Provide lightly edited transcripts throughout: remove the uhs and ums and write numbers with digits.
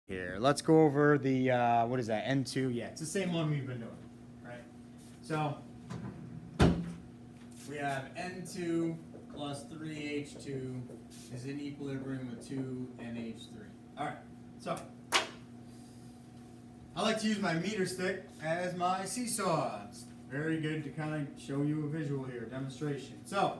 Here, let's go over the, what is that, N2? Yeah, it's the same one we've been doing, right? So, we have N2 plus 3H2 is in equilibrium with 2NH3. All right, so, I like to use my meter stick as my seesaw. It's very good to kind of show you a visual here, demonstration. So,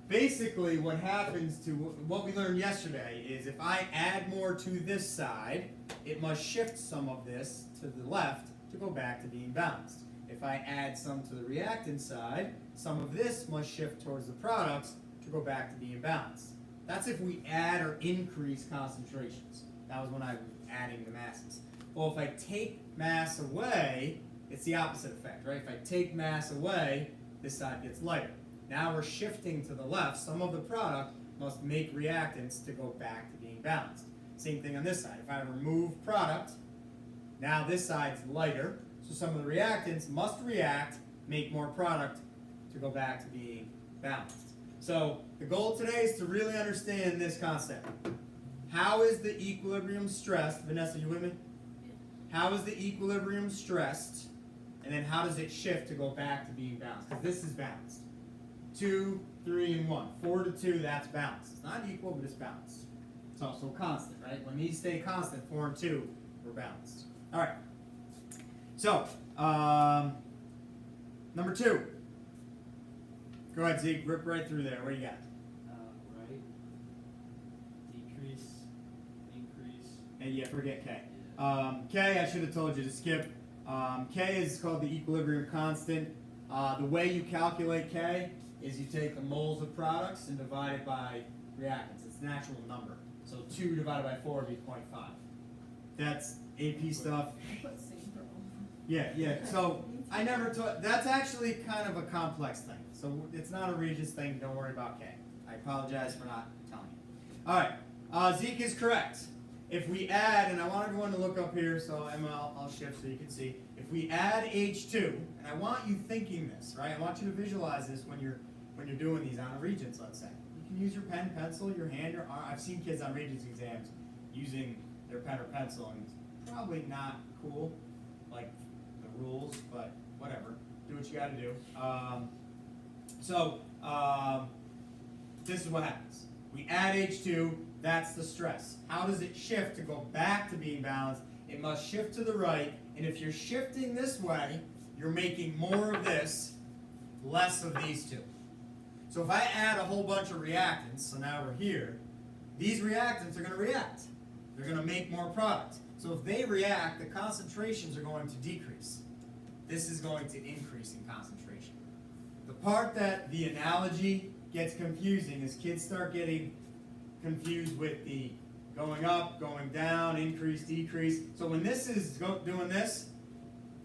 basically what happens to what we learned yesterday is if I add more to this side, it must shift some of this to the left to go back to being balanced. If I add some to the reactant side, some of this must shift towards the products to go back to being balanced. That's if we add or increase concentrations. That was when I was adding the masses. Well, if I take mass away, it's the opposite effect, right? If I take mass away, this side gets lighter. Now we're shifting to the left. Some of the product must make reactants to go back to being balanced. Same thing on this side. If I remove product, now this side's lighter, so some of the reactants must react, make more product to go back to being balanced. So the goal today is to really understand this concept. How is the equilibrium stressed? Vanessa, you with me? How is the equilibrium stressed? And then how does it shift to go back to being balanced? Because this is balanced. 2, 3, and 1. 4 to 2, that's balanced. It's not equal, but it's balanced. It's also constant, right? When these stay constant, 4 and 2, we're balanced. All right. So, number 2. Go ahead, Zeke. Rip right through there. What do you got? Right. Decrease, increase. And yeah, forget K. K, I should have told you to skip. K is called the equilibrium constant. The way you calculate K is you take the moles of products and divide it by reactants. It's an actual number. So 2 divided by 4 would be 0.5. That's AP stuff. Yeah. So I never taught. That's actually kind of a complex thing. So it's not a Regis thing. Don't worry about K. I apologize for not telling you. All right. Zeke is correct. If we add, and I want everyone to look up here, so Emma, I'll shift so you can see. If we add H2, and I want you thinking this, right? I want you to visualize this when you're doing these on a Regents, let's say. You can use your pen, pencil, your hand, your arm. I've seen kids on Regents exams using their pen or pencil, and it's probably not cool, like the rules, but whatever. Do what you got to do. This is what happens. We add H2. That's the stress. How does it shift to go back to being balanced? It must shift to the right, and if you're shifting this way, you're making more of this, less of these two. So if I add a whole bunch of reactants, so now we're here, these reactants are going to react. They're going to make more product. So if they react, the concentrations are going to decrease. This is going to increase in concentration. The part that the analogy gets confusing is kids start getting confused with the going up, going down, increase, decrease. So when this is doing this,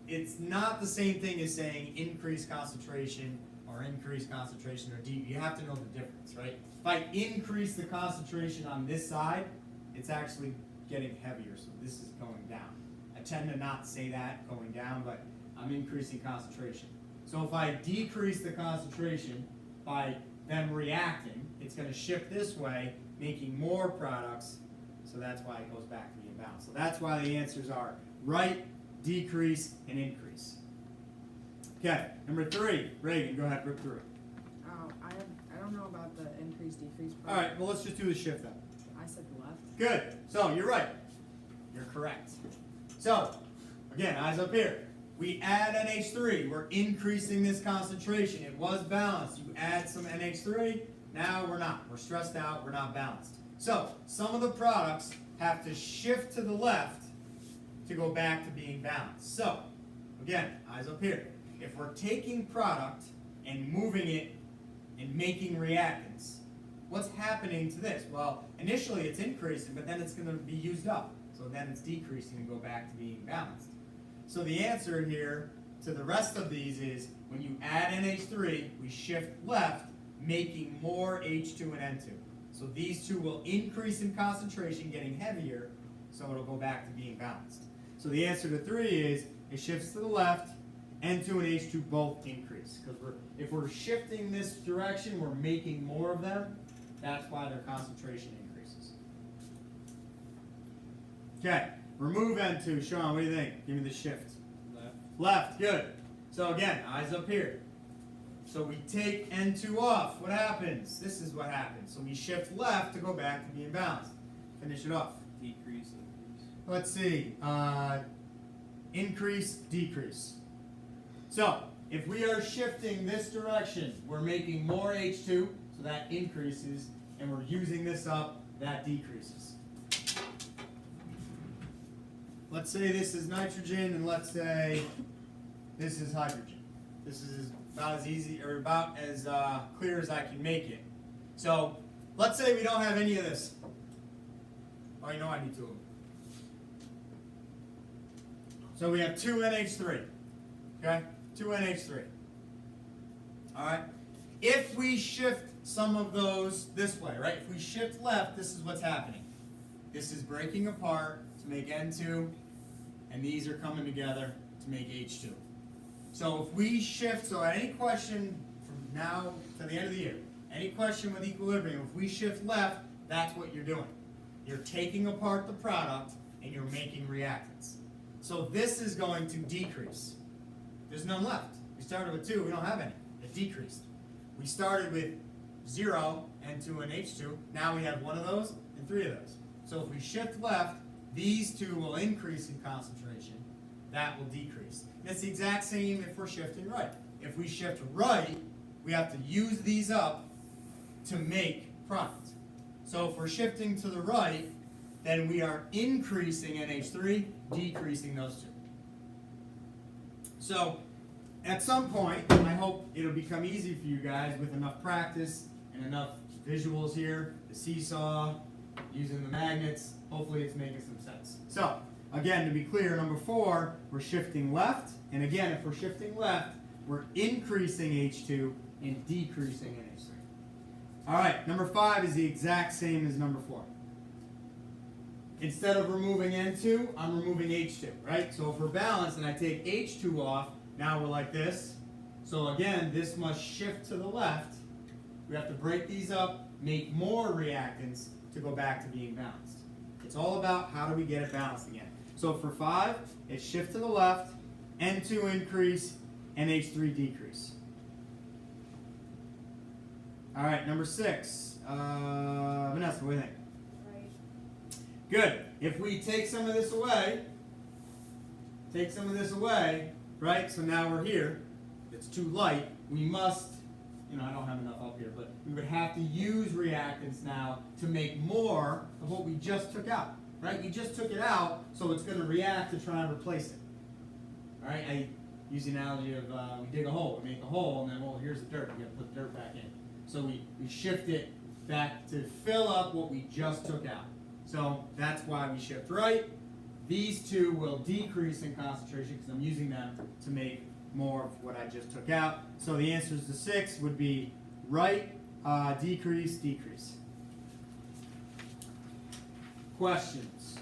it's not the same thing as saying increase concentration or decrease. You have to know the difference, right? If I increase the concentration on this side, it's actually getting heavier, so this is going down. I tend to not say that going down, but I'm increasing concentration. So if I decrease the concentration by them reacting, it's going to shift this way, making more products, so that's why it goes back to being balanced. So that's why the answers are right, decrease, and increase. Okay, number 3, Reagan, go ahead, rip through it. Oh, I don't know about the increase, decrease part. All right, well, let's just do the shift then. I said left. Good, so you're right. You're correct. So, again, eyes up here. We add NH3, we're increasing this concentration. It was balanced. You add some NH3, now we're not. We're stressed out, we're not balanced. So, some of the products have to shift to the left to go back to being balanced. So, again, eyes up here. If we're taking product and moving it and making reactants, what's happening to this? Well, initially it's increasing, but then it's going to be used up. So then it's decreasing and go back to being balanced. So the answer here to the rest of these is when you add NH3, we shift left, making more H2 and N2. So these two will increase in concentration, getting heavier, so it'll go back to being balanced. So the answer to 3 is it shifts to the left, N2 and H2 both increase. Because if we're shifting this direction, we're making more of them. That's why their concentration increases. Okay, remove N2. Sean, what do you think? Give me the shift. Left. Left, good. So again, eyes up here. So we take N2 off. What happens? This is what happens. So we shift left to go back to being balanced. Finish it off. Decrease, increase. Let's see. Increase, decrease. So if we are shifting this direction, we're making more H2, so that increases, and we're using this up, that decreases. Let's say this is nitrogen, and let's say this is hydrogen. This is about as easy, or about as clear as I can make it. So let's say we don't have any of this. Oh, you know I need two of them. So we have 2 NH3. Okay? 2 NH3. Alright? If we shift some of those this way, right? If we shift left, this is what's happening. This is breaking apart to make N2, and these are coming together to make H2. So if we shift, so any question from now to the end of the year, any question with equilibrium, if we shift left, that's what you're doing. You're taking apart the product and you're making reactants. So this is going to decrease. There's none left. We started with 2, we don't have any. It decreased. We started with 0, N2 and H2. Now we have 1 of those and 3 of those. So if we shift left, these 2 will increase in concentration. That will decrease. And it's the exact same if we're shifting right. If we shift right, we have to use these up to make product. So if we're shifting to the right, then we are increasing NH3, decreasing those 2. So at some point, I hope it'll become easy for you guys with enough practice and enough visuals here, the seesaw, using the magnets. Hopefully it's making some sense. So again, to be clear, number 4, we're shifting left. And again, if we're shifting left, we're increasing H2 and decreasing NH3. All right, number 5 is the exact same as number 4. Instead of removing N2, I'm removing H2, right? So if we're balanced and I take H2 off, now we're like this. So again, this must shift to the left. We have to break these up, make more reactants to go back to being balanced. It's all about how do we get it balanced again. So for 5, it's shift to the left, N2 increase, NH3 decrease. All right, number 6. Vanessa, what do you think? Right. Good. If we take some of this away, right? So now we're here. It's too light. We must, I don't have enough up here, but we would have to use reactants now to make more of what we just took out, right? We just took it out, so it's going to react to try and replace it. All right? I use the analogy of we dig a hole, we make a hole, and then, well, here's the dirt. We got to put the dirt back in. So we shift it back to fill up what we just took out. So that's why we shift right. These 2 will decrease in concentration because I'm using them to make more of what I just took out. So the answers to 6 would be right, decrease, decrease. Questions?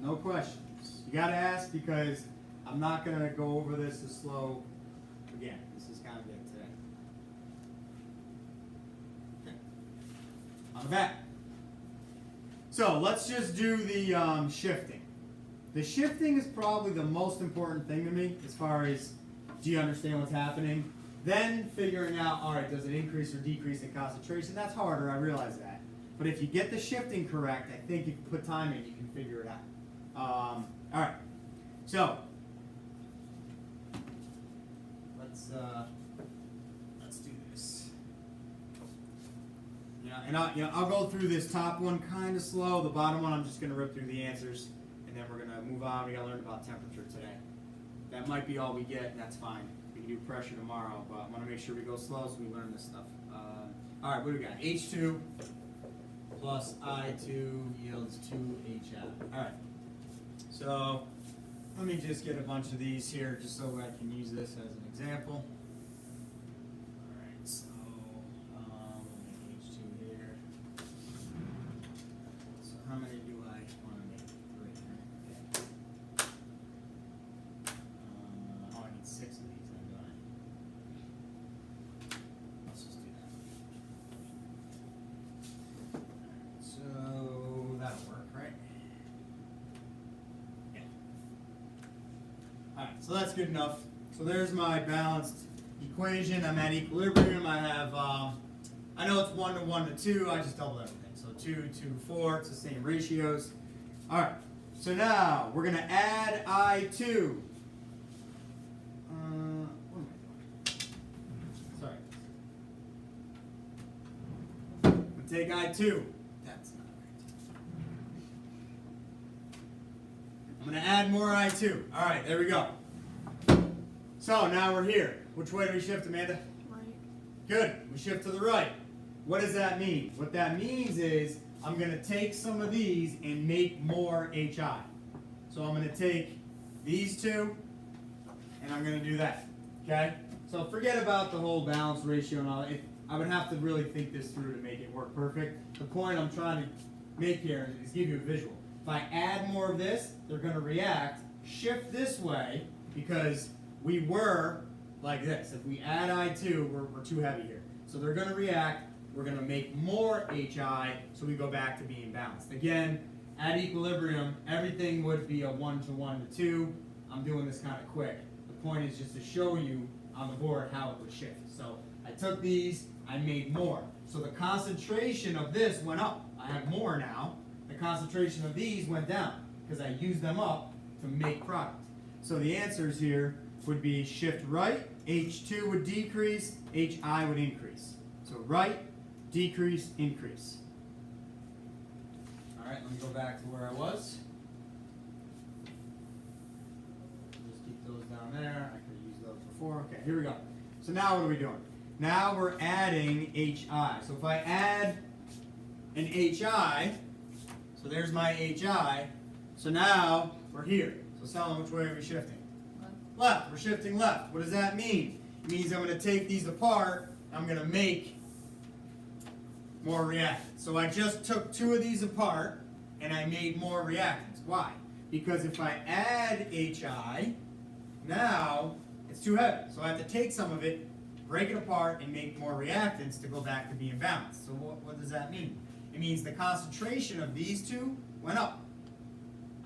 No questions. You got to ask because I'm not going to go over this as slow again. This is kind of it today. Okay. On the back. So let's just do the shifting. The shifting is probably the most important thing to me as far as do you understand what's happening? Then figuring out, all right, does it increase or decrease in concentration? That's harder, I realize that. But if you get the shifting correct, I think you can put time in, you can figure it out. All right, so let's do this. And I'll go through this top one kind of slow. The bottom one, I'm just going to rip through the answers, and then we're going to move on. We got to learn about temperature today. That might be all we get, and that's fine. We can do pressure tomorrow, but I want to make sure we go slow so we learn this stuff. All right, what do we got? H2 plus I2 yields 2H out. All right. So let me just get a bunch of these here just so I can use this as an example. Alright, so we'll make H2 here. So how many do I want to make? 3, right? Okay. I need 6 of these then, don't I? Let's just do that. so that's good enough. So there's my balanced equation. I'm at equilibrium. I have, I know it's 1 to 1 to 2. I just double everything. So 2 to 4, it's the same ratios. All right, so now we're going to add I2. What am I doing? Sorry. I'm going to take I2. That's not right. I'm going to add more I2. All right, there we go. So now we're here. Which way do we shift, Amanda? Right. Good. We shift to the right. What does that mean? What that means is I'm going to take some of these and make more HI. So I'm going to take these two and I'm going to do that. Okay? So forget about the whole balance ratio and all that. I would have to really think this through to make it work perfect. The point I'm trying to make here is give you a visual. If I add more of this, they're going to react, shift this way because we were like this. If we add I2, we're too heavy here. So they're going to react. We're going to make more HI, so we go back to being balanced. Again, at equilibrium, everything would be a 1 to 1 to 2. I'm doing this kind of quick. The point is just to show you on the board how it would shift. So I took these, I made more. So the concentration of this went up. I have more now. The concentration of these went down because I used them up to make product. So the answers here would be shift right, H2 would decrease, HI would increase. So right, decrease, increase. All right, let me go back to where I was. Just keep those down there. I could have used those before. Okay, here we go. So now what are we doing? Now we're adding HI. So if I add an HI, so there's my HI. So now we're here. So tell them which way are we shifting? Left. We're shifting left. What does that mean? It means I'm going to take these apart. I'm going to make more reactants. So I just took 2 of these apart and I made more reactants. Why? Because if I add HI, now it's too heavy. So I have to take some of it, break it apart, and make more reactants to go back to being balanced. So what does that mean? It means the concentration of these 2 went up.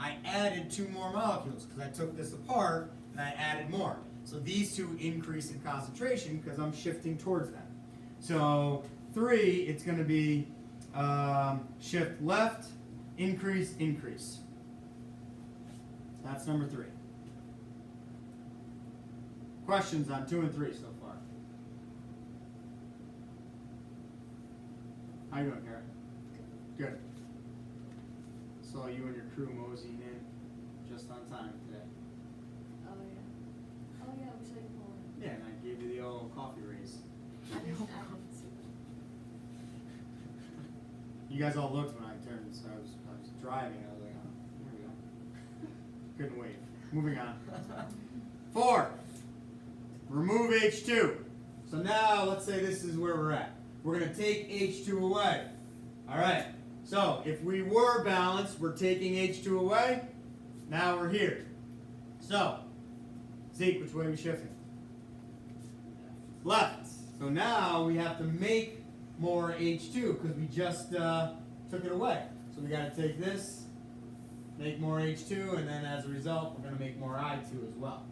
I added 2 more molecules because I took this apart and I added more. So these 2 increase in concentration because I'm shifting towards them. So 3, it's going to be shift left, increase, increase. That's number 3. Questions on 2 and 3 so far? How you doing, Garrett? Good. Saw you and your crew moseying in just on time today. Oh yeah. Oh yeah, I wish I could pull it. Yeah, and I gave you the old coffee raise. I didn't see that. You guys all looked when I turned, so I was driving. I was like, oh, here we go. Couldn't wait. Moving on. 4. Remove H2. So now, let's say this is where we're at. We're going to take H2 away. All right. So if we were balanced, we're taking H2 away. Now we're here. So, Zeke, which way are we shifting? Left. So now we have to make more H2 because we just took it away. So we got to take this, make more H2, and then as a result, we're going to make more I2 as well.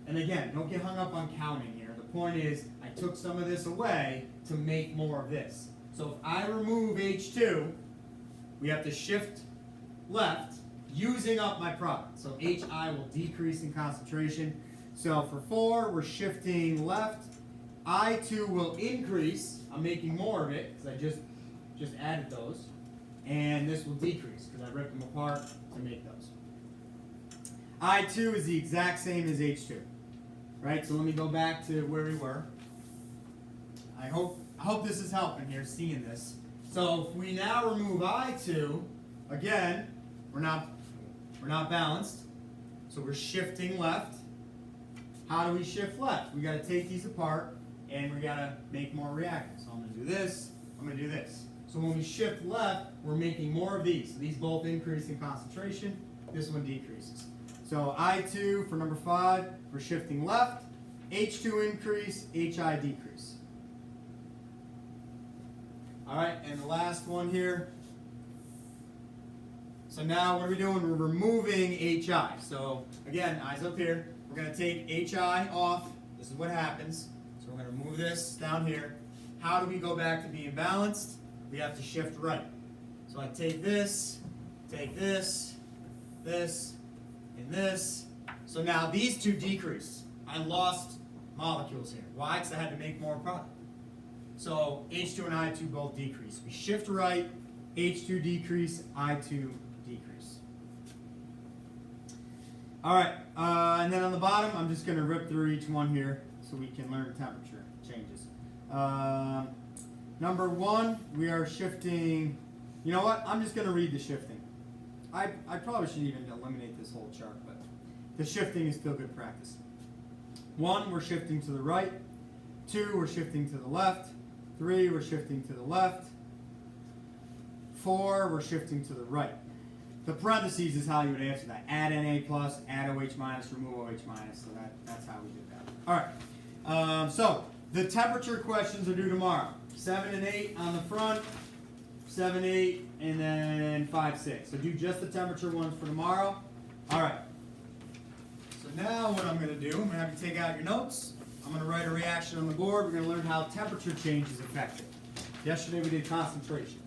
And again, don't get hung up on counting here. The point is, I took some of this away to make more of this. So if I remove H2, we have to shift left, using up my product. So HI will decrease in concentration. So for 4, we're shifting left. I2 will increase. I'm making more of it because I just added those. And this will decrease because I ripped them apart to make those. I2 is the exact same as H2. Right? So let me go back to where we were. I hope this is helping here, seeing this. So if we now remove I2, again, we're not balanced. So we're shifting left. How do we shift left? We got to take these apart and we got to make more reactants. So I'm going to do this, I'm going to do this. So when we shift left, we're making more of these. So these both increase in concentration. This one decreases. So I2 for number 5, we're shifting left. H2 increase, HI decrease. All right, and the last one here. So now what are we doing? We're removing HI. So again, eyes up here. we're going to take HI off. This is what happens. So we're going to move this down here. How do we go back to being balanced? We have to shift right. So I take this, this, and this. So now these two decrease. I lost molecules here. Why? Because I had to make more product. So H2 and I2 both decrease. We shift right, H2 decrease, I2 decrease. All right, and then on the bottom, I'm just going to rip through each one here so we can learn temperature changes. Number 1, we are shifting. You know what? I'm just going to read the shifting. I probably should even eliminate this whole chart, but the shifting is still good practice. 1, we're shifting to the right. 2, we're shifting to the left. 3, we're shifting to the left. 4, we're shifting to the right. The parentheses is how you would answer that. Add Na plus, add OH minus, remove OH minus. So that's how we did that. All right. So the temperature questions are due tomorrow. 7 and 8 on the front. 7, 8, and then 5, 6. So do just the temperature ones for tomorrow. All right. So now what I'm going to do, I'm going to have you take out your notes. I'm going to write a reaction on the board. We're going to learn how temperature change is affected. Yesterday we did concentration.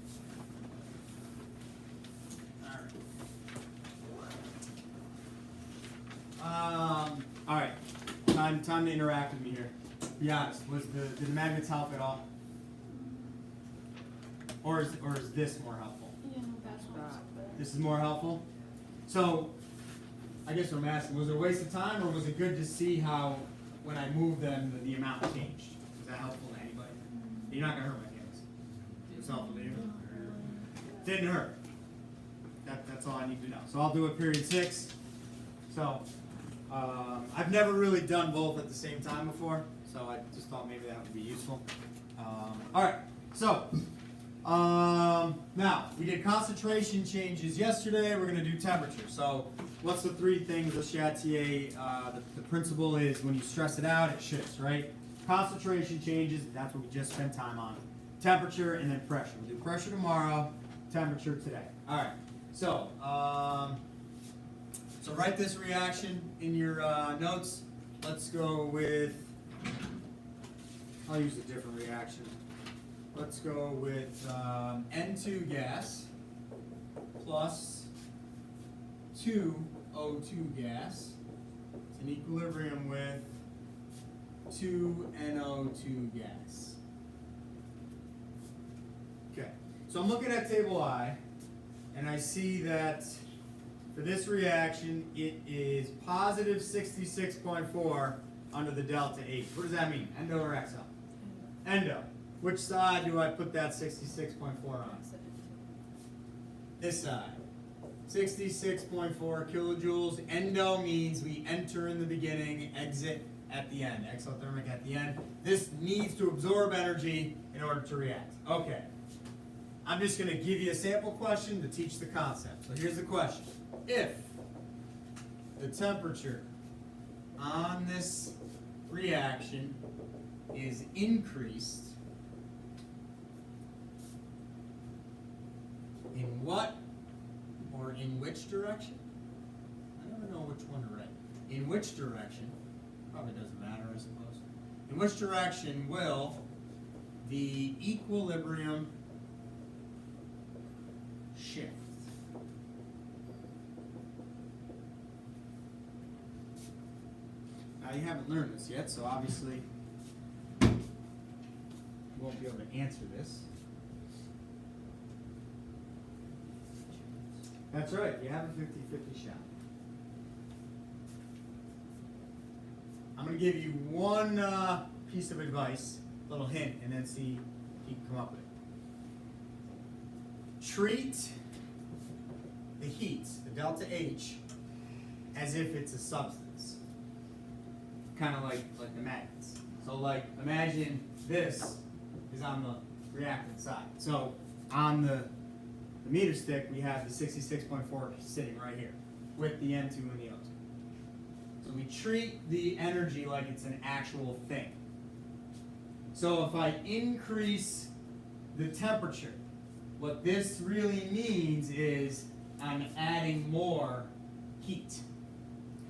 All right. Time to interact with me here. Be honest. Did the magnets help at all? Or is this more helpful? Yeah, no, that's not. This is more helpful? So, I guess what I'm asking, was it a waste of time, or was it good to see how, when I moved them, the amount changed? Is that helpful to anybody? You're not going to hurt my hands. It was helpful to you? Didn't hurt. That's all I need to know. So I'll do it period 6. So, I've never really done both at the same time before, so I just thought maybe that would be useful. All right, so now we did concentration changes yesterday. We're going to do temperature. So what's the 3 things Le Chatelier? The principle is when you stress it out, it shifts, right? Concentration changes. That's what we just spent time on. Temperature and then pressure. We'll do pressure tomorrow. Temperature today. All right. So. So write this reaction in your notes. Let's go with, I'll use a different reaction. Let's go with N2 gas plus 2 O2 gas. It's in equilibrium with 2 NO2 gas. Okay, so I'm looking at table I, and I see that for this reaction, it is positive 66.4 under the delta H. What does that mean? Endo or exo? Endo. Which side do I put that 66.4 on? This side. 66.4 kilojoules. Endo means we enter in the beginning, exit at the end. Exothermic at the end. This needs to absorb energy in order to react. Okay. I'm just going to give you a sample question to teach the concept. So here's the question. If the temperature on this reaction is increased, in what or in which direction? I never know which one to write. In which direction? Probably doesn't matter, I suppose. In which direction will the equilibrium shift? Now you haven't learned this yet, so obviously you won't be able to answer this. That's right, you have a 50-50 shot. I'm going to give you one piece of advice, a little hint, and then see if you can come up with it. Treat the heat, the delta H, as if it's a substance. Kind of like the magnets. So like, imagine this is on the reactant side. So on the meter stick, we have the 66.4 sitting right here with the N2 and the O2. So we treat the energy like it's an actual thing. So if I increase the temperature, what this really means is I'm adding more heat.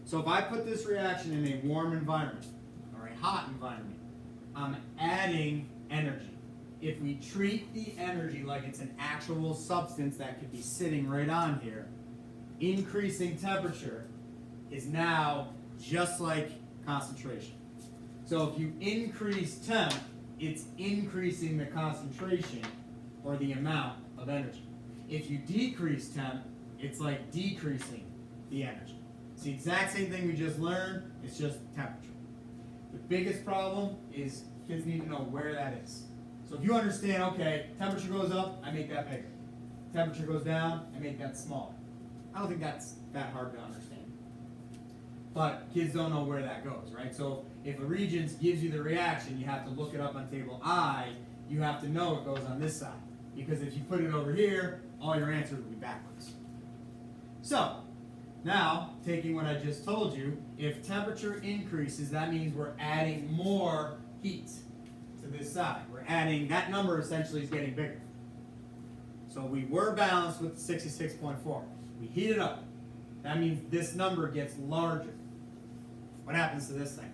So if I put this reaction in a warm environment or a hot environment, I'm adding energy. If we treat the energy like it's an actual substance that could be sitting right on here, increasing temperature is now just like concentration. So if you increase temp, it's increasing the concentration or the amount of energy. If you decrease temp, it's like decreasing the energy. It's the exact same thing we just learned, it's just temperature. The biggest problem is kids need to know where that is. So if you understand, okay, temperature goes up, I make that bigger. Temperature goes down, I make that smaller. I don't think that's that hard to understand. But kids don't know where that goes, right? So if a Regents gives you the reaction, you have to look it up on table I, you have to know it goes on this side. Because if you put it over here, all your answers will be backwards. So, now, taking what I just told you, if temperature increases, that means we're adding more heat to this side. We're adding, that number essentially is getting bigger. So we were balanced with the 66.4. We heat it up. That means this number gets larger. What happens to this thing?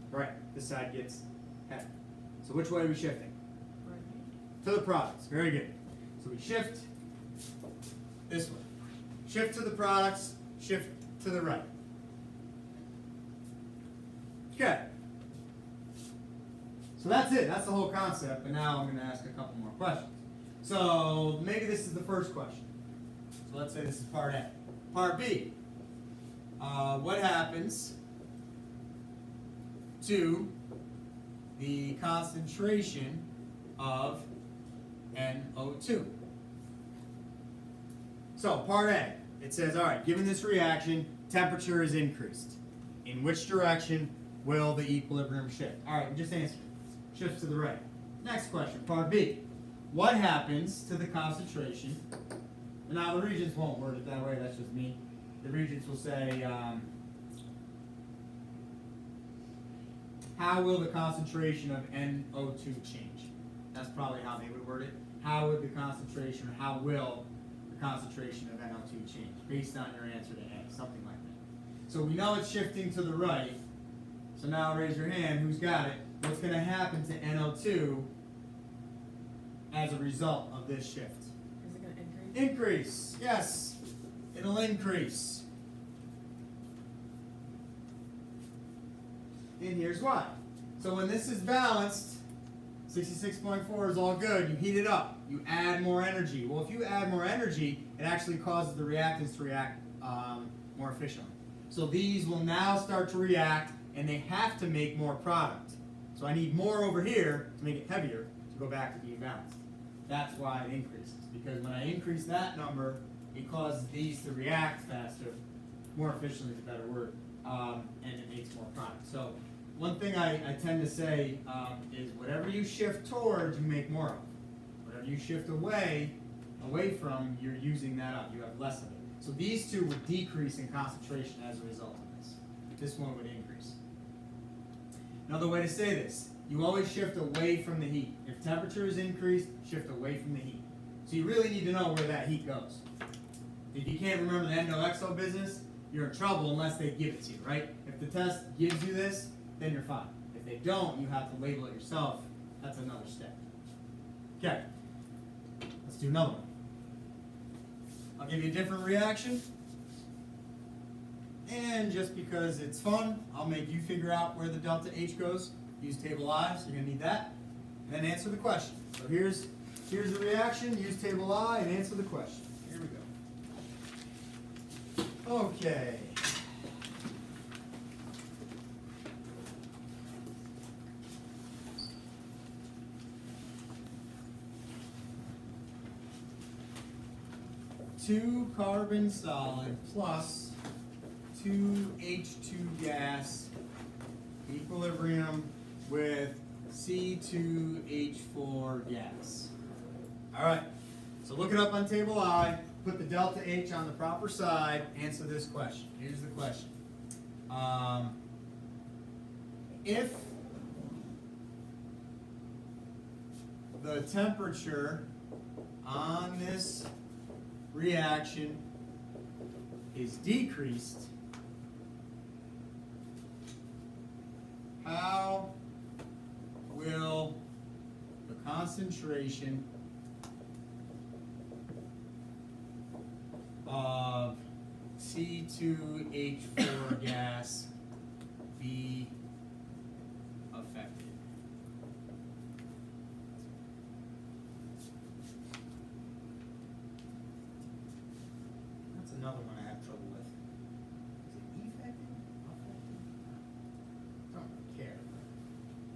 Right, this side gets heavy. So which way are we shifting? Right. To the products. Very good. So we shift this way. Shift to the products, shift to the right. Okay. So that's it. That's the whole concept. But now I'm going to ask a couple more questions. So maybe this is the first question. So let's say this is part A. Part B. What happens to the concentration of NO2? So part A, it says, all right, given this reaction, temperature is increased. In which direction will the equilibrium shift? All right, we just answered. Shifts to the right. Next question, part B. What happens to the concentration? Now the Regents won't word it that way, that's just me. The Regents will say, how will the concentration of NO2 change? That's probably how they would word it. How would the concentration, or how will the concentration of NO2 change? Based on your answer to A, something like that. So we know it's shifting to the right. So now raise your hand, who's got it? What's going to happen to NO2 as a result of this shift? Is it going to increase? Increase, yes, it'll increase. And here's why. So when this is balanced, 66.4 is all good, you heat it up, you add more energy. Well, if you add more energy, it actually causes the reactants to react more efficiently. So these will now start to react, and they have to make more product. So I need more over here to make it heavier to go back to being balanced. That's why it increases, because when I increase that number, it causes these to react faster, more efficiently is a better word, and it makes more product. So one thing I tend to say is whatever you shift towards, you make more of. Whatever you shift away from, you're using that up. You have less of it. So these two would decrease in concentration as a result of this. This one would increase. Another way to say this, you always shift away from the heat. If temperature is increased, shift away from the heat. So you really need to know where that heat goes. If you can't remember the NOxO business, you're in trouble unless they give it to you, right? If the test gives you this, then you're fine. If they don't, you have to label it yourself. That's another step. Okay, let's do another one. I'll give you a different reaction. And just because it's fun, I'll make you figure out where the delta H goes. Use table I, so you're going to need that. And then answer the question. So here's the reaction. Use table I and answer the question. Here we go. Okay. Two carbon solid plus 2 H2 gas equilibrium with C2H4 gas. All right, so look it up on table I, put the delta H on the proper side, answer this question. Here's the question. If the temperature on this reaction is decreased, how will the concentration of C2H4 gas be affected? That's another one I have trouble with. Is it effective? Affected? I don't really care.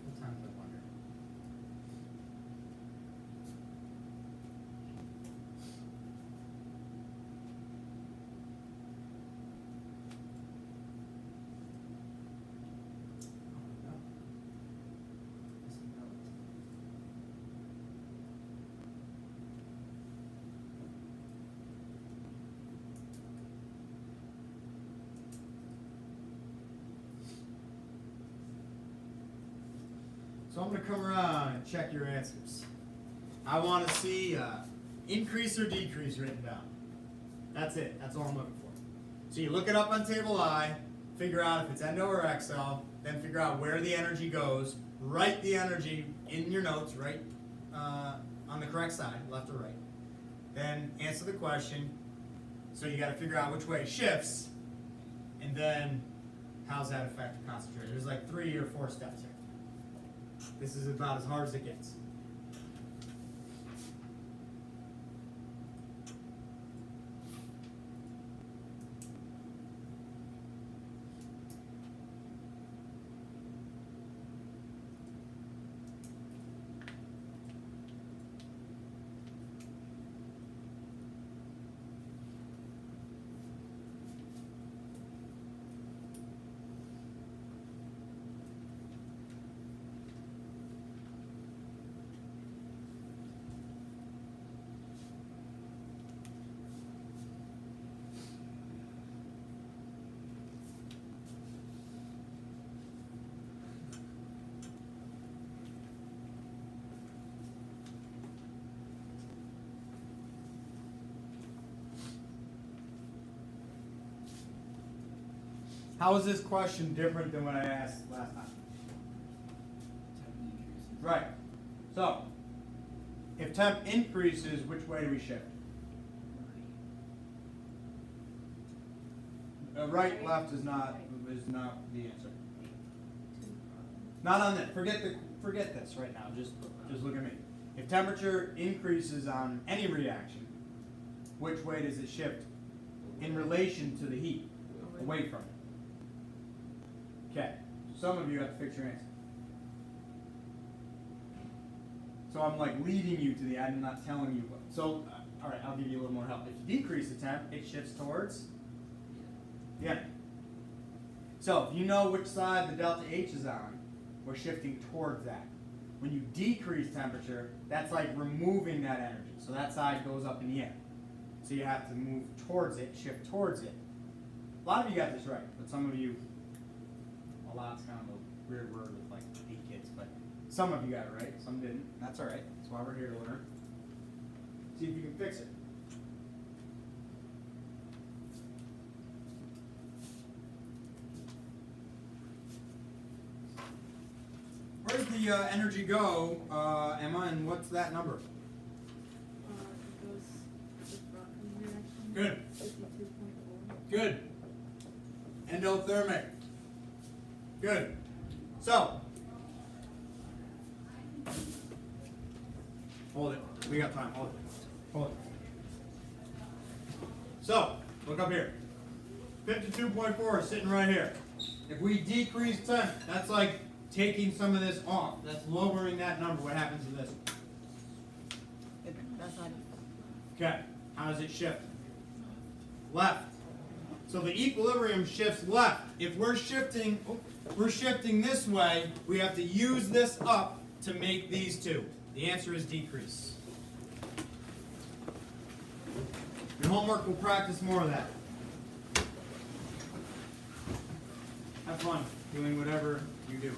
Sometimes I wonder. Oh, no. Missing notes. So I'm going to come around and check your answers. I want to see increase or decrease written down. That's it. That's all I'm looking for. So you look it up on table I, figure out if it's endo or XL, then figure out where the energy goes, write the energy in your notes, right on the correct side, left or right. Then answer the question. So you got to figure out which way it shifts, and then how's that affect the concentration? There's like 3 or 4 steps here. This is about as hard as it gets. How is this question different than what I asked last time? Temp decreases. Right. So, if temp increases, which way do we shift? Right, left is not the answer. Not on that. Forget this right now. Just look at me. If temperature increases on any reaction, which way does it shift in relation to the heat? Away from it. Okay. Some of you have to fix your answer. So I'm like leading you to the end, I'm not telling you what. So, all right, I'll give you a little more help. If you decrease the temp, it shifts towards the end. So if you know which side the delta H is on, we're shifting towards that. When you decrease temperature, that's like removing that energy. So that side goes up in the air. So you have to move towards it, shift towards it. A lot of you got this right, but some of you, a lot's kind of a weird word with like 8 kids, but some of you got it right, some didn't. That's all right. That's why we're here to learn. See if you can fix it. Where's the energy go, Emma, and what's that number? It goes to the front reaction. Good. 52.4. Good. Endothermic. Good. So, hold it. We got time. Hold it. Hold it. So, look up here. 52.4 is sitting right here. If we decrease temp, that's like taking some of this off. That's lowering that number. What happens to this? That's not. Okay. How does it shift? Left. So the equilibrium shifts left. If we're shifting this way, we have to use this up to make these two. The answer is decrease. Your homework will practice more of that. Have fun doing whatever you do.